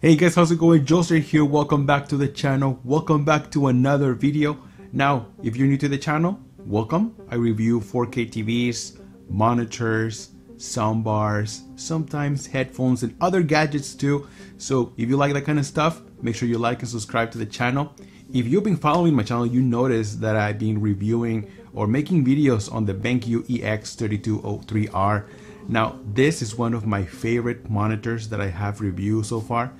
Hey guys, how's it going? Joster here. Welcome back to the channel. Welcome back to another video. Now, if you're new to the channel, welcome. I review 4K TVs, monitors, soundbars, sometimes headphones and other gadgets too. So if you like that kind of stuff, make sure you like and subscribe to the channel. If you've been following my channel, you notice that I've been reviewing or making videos on the BenQ EX3220R. Now, this is one of my favorite monitors that I have reviewed so far.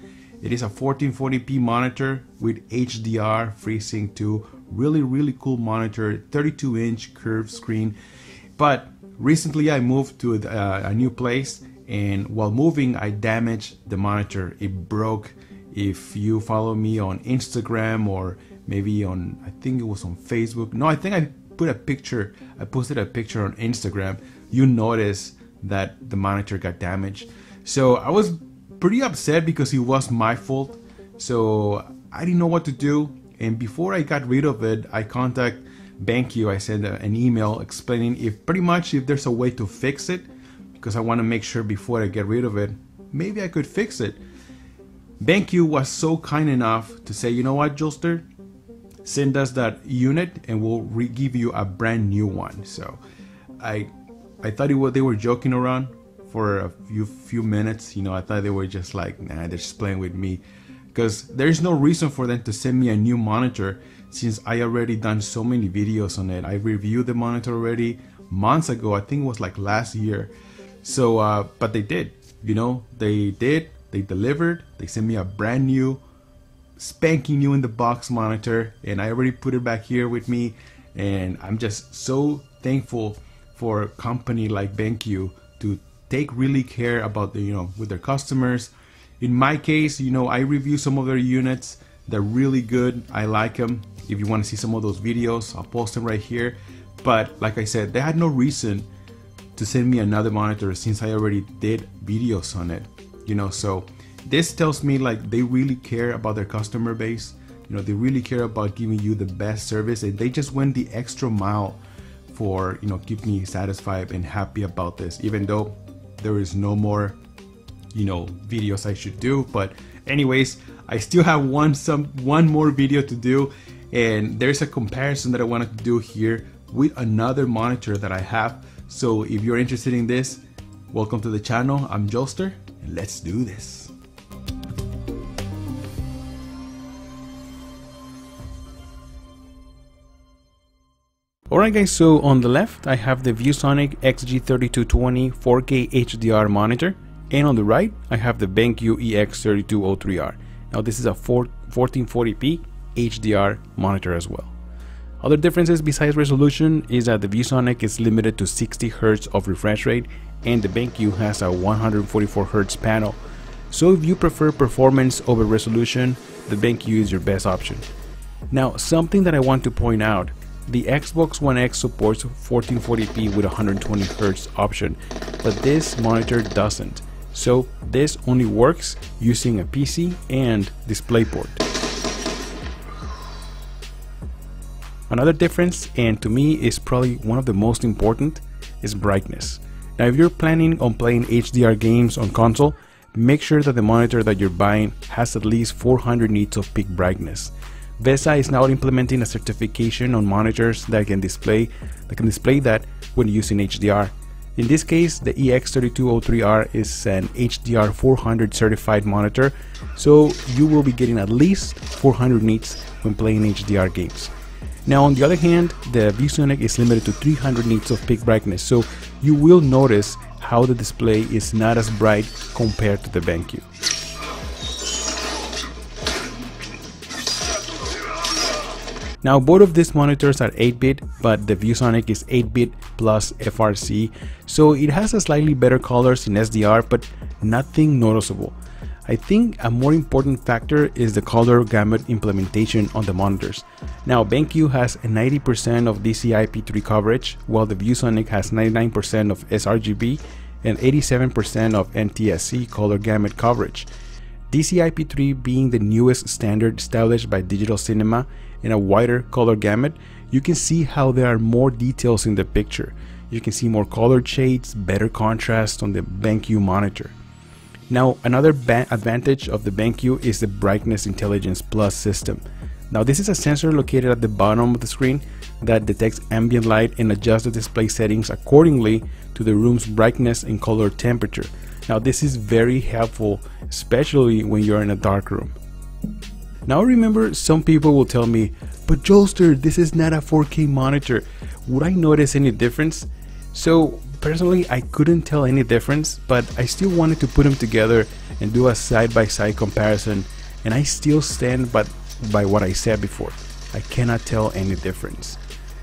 It is a 1440p monitor with HDR FreeSync 2. Really cool monitor, 32-inch curved screen. But recently I moved to a new place, and while moving I damaged the monitor. It broke. If you follow me on Instagram or maybe on, I think it was on Facebook. No, I think I posted a picture on Instagram. You notice that the monitor got damaged. So I was pretty upset because it was my fault. So I didn't know what to do. And before I got rid of it, I contacted BenQ. I sent an email explaining if there's a way to fix it, because I want to make sure before I get rid of it, maybe I could fix it. BenQ was so kind enough to say, you know what, Joster, send us that unit and we'll give you a brand new one. So I thought they were joking around for a few minutes. You know, I thought they were just like, nah, they're just playing with me, because there's no reason for them to send me a new monitor since I already done so many videos on it. I reviewed the monitor already months ago. I think it was like last year. So but they did, you know, they delivered. They sent me a brand new, spanking new in the box monitor, and I already put it back here with me. And I'm just so thankful for a company like BenQ to take really care about with their customers. In my case, you know, I review some of their units. They're really good. I like them. If you want to see some of those videos, I'll post them right here. But like I said, they had no reason to send me another monitor since I already did videos on it. You know, so this tells me like they really care about their customer base. You know, they really care about giving you the best service, and they just went the extra mile for, you know, keep me satisfied and happy about this, even though there is no more, you know, videos I should do. But anyways, I still have one more video to do, and there's a comparison that I wanted to do here with another monitor that I have. So if you're interested in this, welcome to the channel. I'm Joster, and let's do this. Alright guys, so on the left I have the Viewsonic XG3220 4K HDR monitor, and on the right I have the BenQ EX3220R. Now this is a 1440p HDR monitor as well. Other differences besides resolution is that the Viewsonic is limited to 60 Hz of refresh rate, and the BenQ has a 144 Hz panel. So if you prefer performance over resolution, the BenQ is your best option. Now, something that I want to point out: the Xbox One X supports 1440p with 120 Hz option, but this monitor doesn't. So this only works using a PC and DisplayPort. Another difference, and to me is probably one of the most important, is brightness. Now if you're planning on playing HDR games on console, make sure that the monitor that you're buying has at least 400 nits of peak brightness. VESA is now implementing a certification on monitors that can display that when using HDR. In this case, the EX3220R is an HDR 400 certified monitor, so you will be getting at least 400 nits when playing HDR games. Now on the other hand, the Viewsonic is limited to 300 nits of peak brightness, so you will notice how the display is not as bright compared to the BenQ. Now both of these monitors are 8-bit, but the Viewsonic is 8-bit plus FRC, so it has a slightly better colors in SDR, but nothing noticeable. I think a more important factor is the color gamut implementation on the monitors. Now BenQ has a 90% of DCI-P3 coverage, while the Viewsonic has 99% of sRGB and 87% of NTSC color gamut coverage. DCI-P3 being the newest standard established by Digital Cinema in a wider color gamut, you can see how there are more details in the picture. You can see more colored shades, better contrast on the BenQ monitor. Now another advantage of the BenQ is the Brightness Intelligence Plus system. Now this is a sensor located at the bottom of the screen that detects ambient light and adjusts the display settings accordingly to the room's brightness and color temperature. Now this is very helpful, especially when you're in a dark room. Now remember, some people will tell me, but Jolster, this is not a 4K monitor. Would I notice any difference? So personally, I couldn't tell any difference, but I still wanted to put them together and do a side-by-side comparison, and I still stand by what I said before. I cannot tell any difference.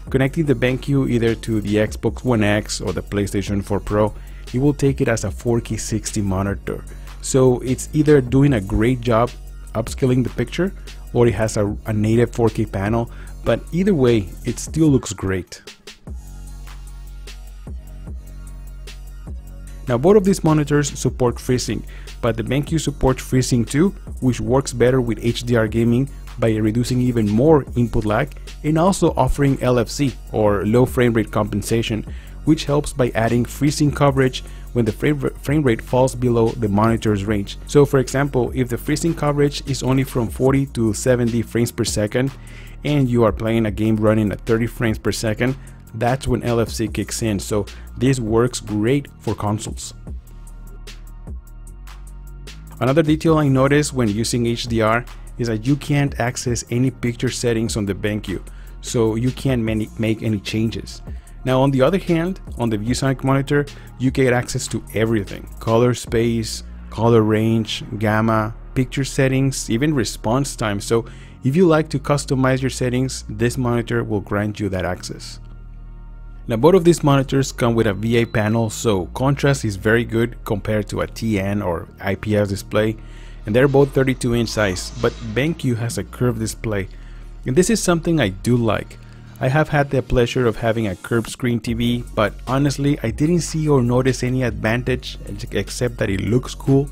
Connecting the BenQ either to the Xbox One X or the PlayStation 4 Pro, it will take it as a 4K 60 monitor. So it's either doing a great job upscaling the picture, or it has a native 4K panel, but either way, it still looks great. Now both of these monitors support FreeSync, but the BenQ supports FreeSync too, which works better with HDR gaming by reducing even more input lag and also offering LFC or low frame rate compensation, which helps by adding FreeSync coverage when the frame rate falls below the monitor's range. So for example, if the FreeSync coverage is only from 40 to 70 frames per second and you are playing a game running at 30 frames per second, that's when LFC kicks in. So this works great for consoles. Another detail I noticed when using HDR is that you can't access any picture settings on the BenQ, so you can't make any changes. Now on the other hand, on the Viewsonic monitor, you get access to everything: color space, color range, gamma, picture settings, even response time. So if you like to customize your settings, this monitor will grant you that access. Now both of these monitors come with a VA panel, so contrast is very good compared to a TN or IPS display, and they're both 32-inch size, but BenQ has a curved display, and this is something I do like. I have had the pleasure of having a curved screen TV, but honestly I didn't see or notice any advantage except that it looks cool.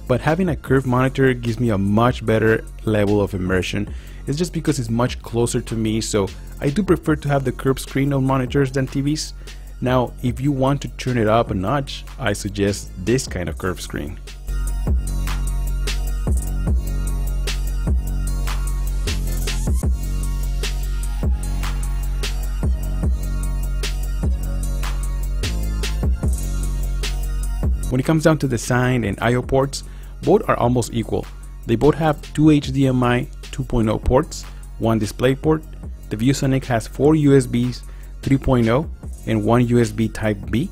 But having a curved monitor gives me a much better level of immersion. It's just because it's much closer to me, so I do prefer to have the curved screen on monitors than TVs. Now if you want to turn it up a notch, I suggest this kind of curved screen. When it comes down to design and I/O ports, both are almost equal. They both have two HDMI 2.0 ports, one display port. The Viewsonic has 4 USBs 3.0 and 1 USB Type B,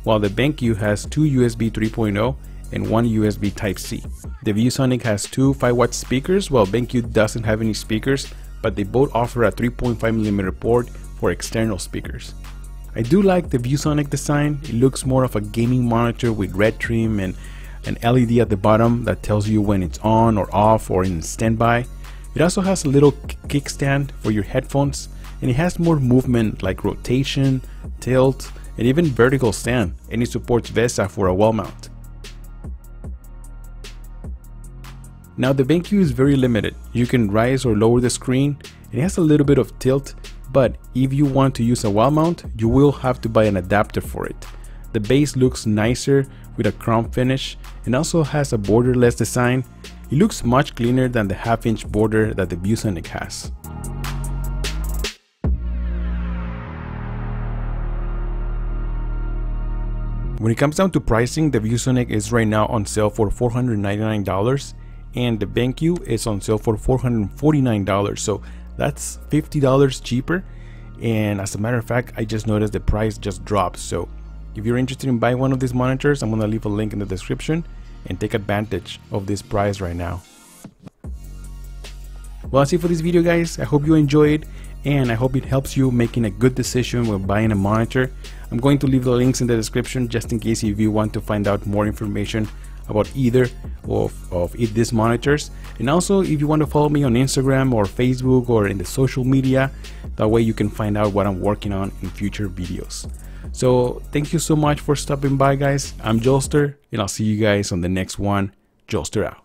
while the BenQ has 2 USB 3.0 and 1 USB Type C. The Viewsonic has two 5-watt speakers, while BenQ doesn't have any speakers, but they both offer a 3.5mm port for external speakers. I do like the Viewsonic design. It looks more of a gaming monitor with red trim and an LED at the bottom that tells you when it's on or off or in standby. It also has a little kickstand for your headphones, and it has more movement like rotation, tilt, and even vertical stand, and it supports VESA for a wall mount. Now the BenQ is very limited. You can rise or lower the screen. It has a little bit of tilt, but if you want to use a wall mount, you will have to buy an adapter for it. The base looks nicer with a chrome finish and also has a borderless design. It looks much cleaner than the half-inch border that the Viewsonic has. When it comes down to pricing, the Viewsonic is right now on sale for $499 and the BenQ is on sale for $449, so that's $50 cheaper. And as a matter of fact, I just noticed the price just dropped. So if you're interested in buying one of these monitors, I'm gonna leave a link in the description and take advantage of this price right now. Well, that's it for this video, guys. I hope you enjoyed and I hope it helps you making a good decision when buying a monitor. I'm going to leave the links in the description just in case if you want to find out more information about either of these monitors. And also if you want to follow me on Instagram or Facebook or in the social media, that way you can find out what I'm working on in future videos. So thank you so much for stopping by, guys. I'm Jolster and I'll see you guys on the next one. Jolster out.